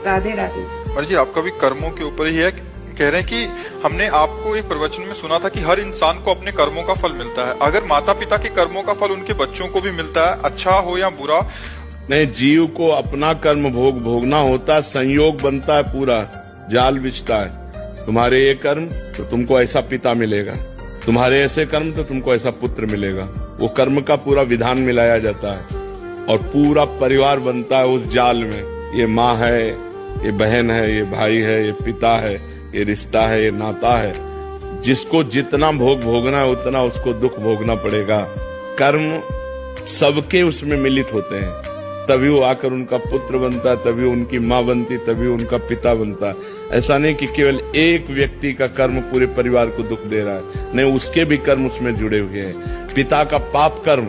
राधे राधे। और जी आपका भी कर्मों के ऊपर ही है, कह रहे हैं कि हमने आपको एक प्रवचन में सुना था कि हर इंसान को अपने कर्मों का फल मिलता है। अगर माता पिता के कर्मों का फल उनके बच्चों को भी मिलता है, अच्छा हो या बुरा, नहीं, जीव को अपना कर्म भोगना होता है, संयोग बनता है, पूरा जाल बिछता है। तुम्हारे ये कर्म तो तुमको ऐसा पिता मिलेगा, तुम्हारे ऐसे कर्म तो तुमको ऐसा पुत्र मिलेगा। वो कर्म का पूरा विधान मिलाया जाता है और पूरा परिवार बनता है उस जाल में। ये माँ है, ये बहन है, ये भाई है, ये पिता है, ये रिश्ता है, ये नाता है। जिसको जितना भोगना है उतना उसको दुख भोगना पड़ेगा। कर्म सबके उसमें मिलित होते हैं, तभी वो आकर उनका पुत्र बनता है, तभी उनकी माँ बनती, तभी उनका पिता बनता है। ऐसा नहीं कि केवल एक व्यक्ति का कर्म पूरे परिवार को दुख दे रहा है, नहीं, उसके भी कर्म उसमें जुड़े हुए हैं। पिता का पाप कर्म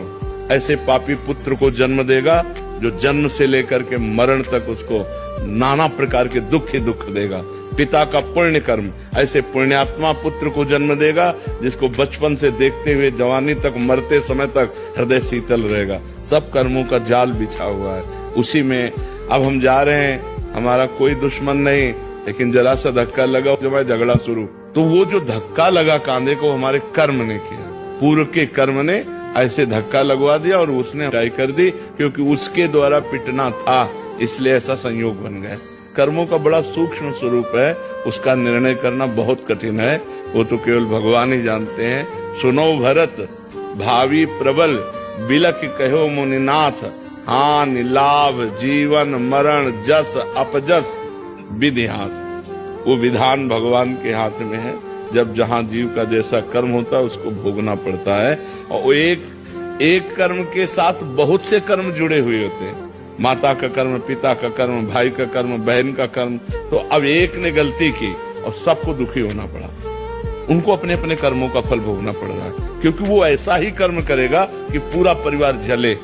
ऐसे पापी पुत्र को जन्म देगा जो जन्म से लेकर के मरण तक उसको नाना प्रकार के दुख ही दुख देगा। पिता का पुण्य कर्म ऐसे पुण्यात्मा पुत्र को जन्म देगा जिसको बचपन से देखते हुए जवानी तक, मरते समय तक हृदय शीतल रहेगा। सब कर्मों का जाल बिछा हुआ है उसी में। अब हम जा रहे हैं, हमारा कोई दुश्मन नहीं, लेकिन जरा सा धक्का लगा, जब झगड़ा शुरू, तो वो जो धक्का लगा कांधे को हमारे कर्म ने किया, पूर्व के कर्म ने ऐसे धक्का लगवा दिया और उसने ट्राई कर दी, क्योंकि उसके द्वारा पिटना था, इसलिए ऐसा संयोग बन गया। कर्मों का बड़ा सूक्ष्म स्वरूप है, उसका निर्णय करना बहुत कठिन है, वो तो केवल भगवान ही जानते हैं। सुनो भरत भावी प्रबल, बिलख कहो मुनिनाथ, हानि लाभ जीवन मरण जस अपजस विधि हाथ। वो विधान भगवान के हाथ में है। जब जहां जीव का जैसा कर्म होता है उसको भोगना पड़ता है, और वो एक कर्म के साथ बहुत से कर्म जुड़े हुए होते हैं। माता का कर्म, पिता का कर्म, भाई का कर्म, बहन का कर्म। तो अब एक ने गलती की और सबको दुखी होना पड़ा, उनको अपने अपने कर्मों का फल भोगना पड़ रहा है, क्योंकि वो ऐसा ही कर्म करेगा कि पूरा परिवार जले।